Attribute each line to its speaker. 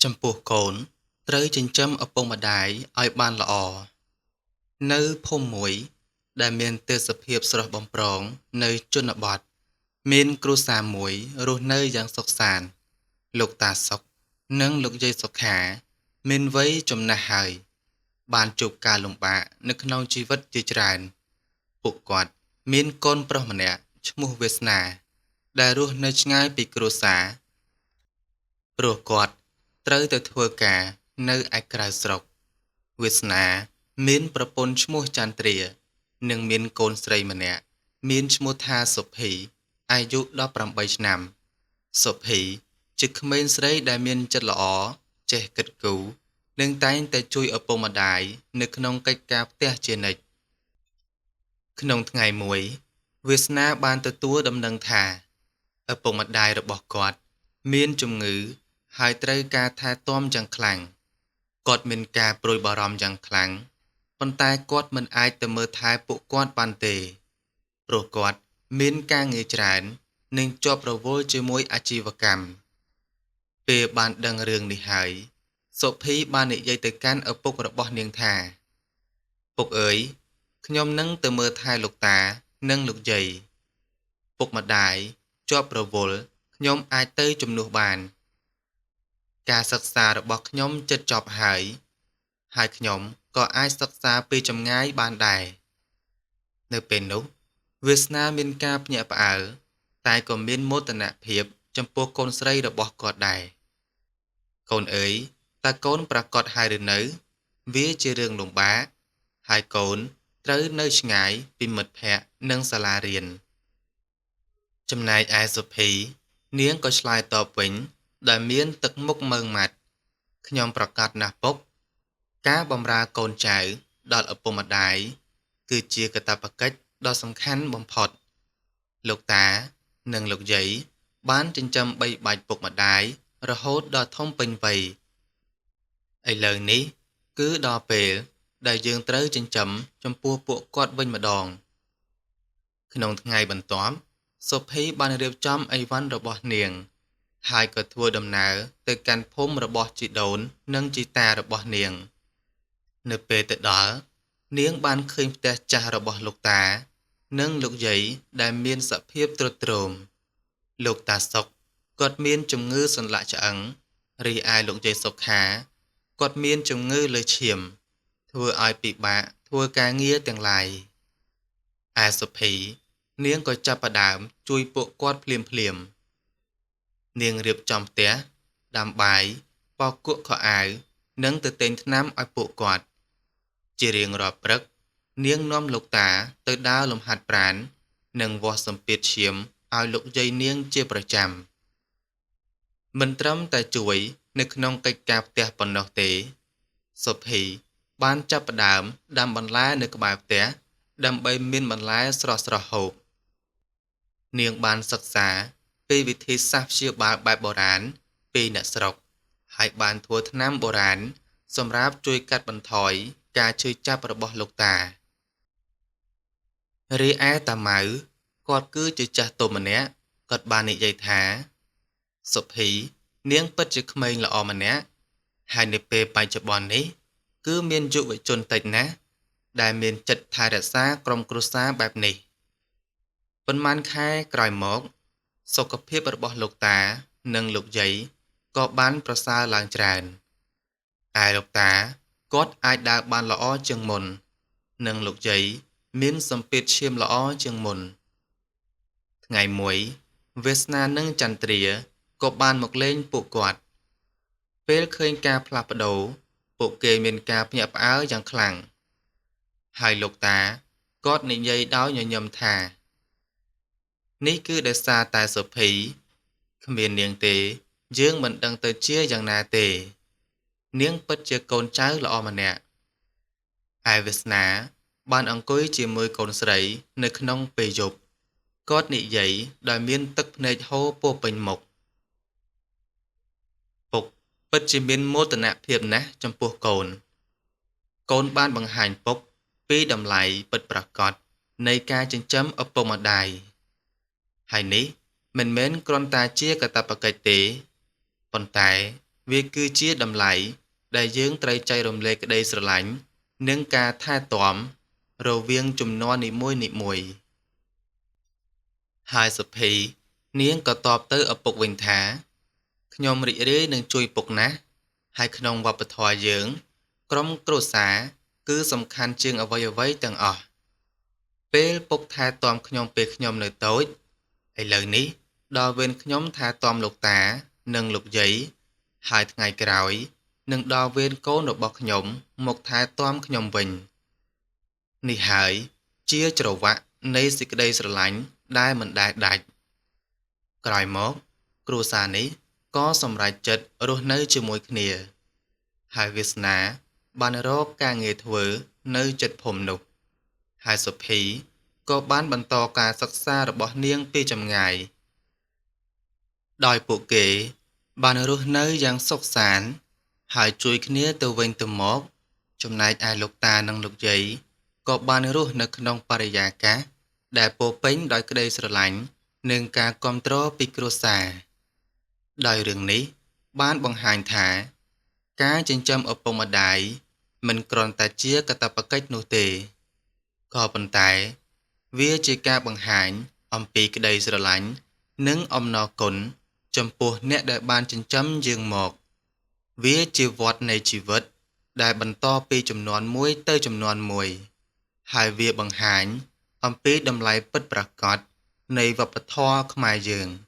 Speaker 1: ចំពោះកូនត្រូវចិញ្ចឹមឪពុកម្ដាយឲ្យបានល្អនៅភូមិមួយដែលមានទេសភាពស្រស់បំព្រងនៅជនបទមានគ្រួសារមួយរស់នៅយ៉ាងសុខសាន្តលោកតាសុខនិងលោកយាយសុខាមានវ័យចំណាស់ហើយបានជួបការលំបាកនៅក្នុងជីវិតជាច្រើនពួកគាត់មានកូនប្រុសម្នាក់ឈ្មោះវាសនាដែលរស់នៅឆ្ងាយពីគ្រួសារព្រោះគាត់ត្រូវទៅធ្វើការនៅឯក្រៅស្រុកវាសនាមានប្រពន្ធឈ្មោះចន្ទ្រានិងមានកូនស្រីម្នាក់មានឈ្មោះថាសុភីអាយុ18ឆ្នាំសុភីជាក្មេងស្រីដែលមានចិត្តល្អចេះគិតគូរនិងតែងតែជួយឪពុកម្ដាយនៅក្នុងកិច្ចការផ្ទះជានិច្ចក្នុងថ្ងៃមួយវាសនាបានទទួលដំណឹងថាឪពុកម្ដាយរបស់គាត់មានជំងឺហើយត្រូវការថែទាំយ៉ាងខ្លាំងគាត់មានការព្រួយបារម្ភយ៉ាងខ្លាំងប៉ុន្តែគាត់មិនអាចទៅមើលថែពួកគាត់បានទេព្រោះគាត់មានការងារច្រើននិងជាប់រវល់ជាមួយអាជីវកម្មពេលបានដឹងរឿងនេះហើយសុភីបាននិយាយទៅកាន់ឪពុករបស់នាងថាពុកអើយខ្ញុំនឹងទៅមើលថែលោកតានិងលោកយាយពុកម្ដាយជាប់រវល់ខ្ញុំអាចទៅជំនួសបានការសិក្សារបស់ខ្ញុំជិតចប់ហើយខ្ញុំក៏អាចសិក្សាពីចម្ងាយបានដែរនៅពេលនោះវាសនាមានការភ្ញាក់ផ្អើលតែក៏មានមោទនភាពចំពោះកូនស្រីរបស់គាត់ដែរកូនអើយតើកូនប្រកាសហើយឬនៅវាជារឿងលំបាកហើយកូនត្រូវនៅឆ្ងាយពីមិត្តភ័ក្តិនិងសាលារៀនចំណែកឯសុភីនាងក៏ឆ្លើយតបវិញដែលមានទឹកមុខមើងម៉ាត់ខ្ញុំប្រកាសណាស់ពុកការបម្រើកូនចៅដល់ឪពុកម្ដាយគឺជាកាតព្វកិច្ចដ៏សំខាន់បំផុតលោកតានិងលោកយាយបានចិញ្ចឹមបីបាច់ពុកម្ដាយរហូតដល់ធំពេញវ័យឥឡូវនេះគឺដល់ពេលដែលយើងត្រូវចិញ្ចឹមចំពោះពួកគាត់វិញម្ដងក្នុងថ្ងៃបន្ទាប់សុភីបានរៀបចំអីវ៉ាន់របស់នាងហើយក៏ធ្វើដំណើរទៅកាន់ភូមិរបស់ជីដូននិងជីតារបស់នាងនៅពេលទៅដល់នាងបានឃើញផ្ទះចាស់របស់លោកតានិងលោកយាយដែលមានសភាពទ្រុឌទ្រោមលោកតាសុខគាត់មានជំងឺសន្លាក់ឆ្អឹងរីឯលោកយាយសុខាគាត់មានជំងឺលើឈាមធ្វើឲ្យពិបាកធ្វើការងារទាំងឡាយឯសុភីនាងក៏ចាប់ផ្ដើមជួយពួកគាត់ភ្លាមនាងរៀបចំផ្ទះដាំបាយបោកគក់ខោអាវនិងទៅទិញថ្នាំឲ្យពួកគាត់ជារៀងរាល់ព្រឹកនាងនាំលោកតាទៅដើរលំហាត់ប្រាណនិងវាស់សម្ពាធឈាមឲ្យលោកយាយនាងជាប្រចាំមិនត្រឹមតែជួយនៅក្នុងកិច្ចការផ្ទះប៉ុណ្ណោះទេសុភីបានចាប់ផ្ដើមដាំបន្លែនៅក្បែរផ្ទះដើម្បីមានបន្លែស្រស់ៗហូបនាងបានសិក្សាពីវិធីសាស្ត្រព្យាបាលបែបបុរាណពីអ្នកស្រុកហើយបានធ្វើថ្នាំបុរាណសម្រាប់ជួយកាត់បន្ថយការឈឺចាប់របស់លោកតារីឯតាម៉ៅគាត់គឺជាចាស់ទុំម្នាក់គាត់បាននិយាយថាសុភីនាងពិតជាក្មេងល្អម្នាក់ហើយនៅពេលបច្ចុប្បន្ននេះគឺមានយុវជនតិចណាស់ដែលមានចិត្តថែរក្សាក្រុមគ្រួសារបែបនេះប៉ុន្មានខែក្រោយមកសុខភាពរបស់លោកតានិងលោកយាយក៏បានប្រសើរឡើងច្រើនឯលោកតាគាត់អាចដើរបានល្អជាងមុននិងលោកយាយមានសម្ពាធឈាមល្អជាងមុនថ្ងៃមួយវាសនានិងចន្ទ្រាក៏បានមកលេងពួកគាត់ពេលឃើញការផ្លាស់ប្ដូរពួកគេមានការភ្ញាក់ផ្អើលយ៉ាងខ្លាំងហើយលោកតាគាត់និយាយដោយញញឹមថានេះគឺដោយសារតែសុភីគ្មាននាងទេយើងមិនដឹងទៅជាយ៉ាងណាទេនាងពិតជាកូនចៅល្អម្នាក់ឯវាសនាបានអង្គុយជាមួយកូនស្រីនៅក្នុងពេលយប់គាត់និយាយដោយមានទឹកភ្នែកហូរពោះពេញមុខពុកពិតជាមានមោទនភាពណាស់ចំពោះកូនបានបង្ហាញពុកពីតម្លៃពិតប្រាកដនៃការចិញ្ចឹមឪពុកម្ដាយហើយនេះមិនមែនគ្រាន់តែជាកាតព្វកិច្ចទេប៉ុន្តែ វាគឺជាតម្លៃដែលយើងត្រូវចែករំលែកក្តីស្រឡាញ់និងការថែទាំរវាងជំនាន់នីមួយៗហើយសុភីនាងក៏តបទៅឪពុកវិញថាខ្ញុំរីករាយនឹងជួយពុកណាស់ហើយក្នុងវប្បធម៌យើងក្រុមគ្រួសារគឺសំខាន់ជាងអ្វីៗទាំងអស់ពេលពុកថែទាំខ្ញុំពេលខ្ញុំនៅតូចឥឡូវនេះដល់វេនខ្ញុំថែទាំលោកតានិងលោកយាយហើយថ្ងៃក្រោយនឹងដល់វេនកូនរបស់ខ្ញុំមកថែទាំខ្ញុំវិញនេះហើយជាច្រវាក់នៃសេចក្តីស្រឡាញ់ដែលមិនដែលដាច់ក្រោយមកគ្រួសារនេះក៏សម្រេចចិត្តរស់នៅជាមួយគ្នាហើយវាសនាបានរកការងារធ្វើនៅជិតភូមិនោះហើយសុភីក៏បានបន្តការសិក្សារបស់នាងពីចម្ងាយដោយពួកគេបានរស់នៅយ៉ាងសុខសាន្តហើយជួយគ្នាទៅវិញទៅមកចំណែកឯលោកតានិងលោកយាយក៏បានរស់នៅក្នុងបរិយាកាសដែលពោរពេញដោយក្តីស្រឡាញ់និងការគាំទ្រពីគ្រួសារដោយរឿងនេះបានបង្ហាញថាការចិញ្ចឹមឪពុកម្ដាយមិនគ្រាន់តែជាកាតព្វកិច្ចនោះទេក៏ប៉ុន្តែវាជាការបង្ហាញអំពីក្តីស្រឡាញ់និងអំណរគុណចំពោះអ្នកដែលបានចិញ្ចឹមយើងមកវាជាវដ្តនៃជីវិតដែលបន្តពីជំនាន់មួយទៅជំនាន់មួយហើយវាបង្ហាញអំពីតម្លៃពិតប្រាកដនៃវប្បធម៌ខ្មែរយើង។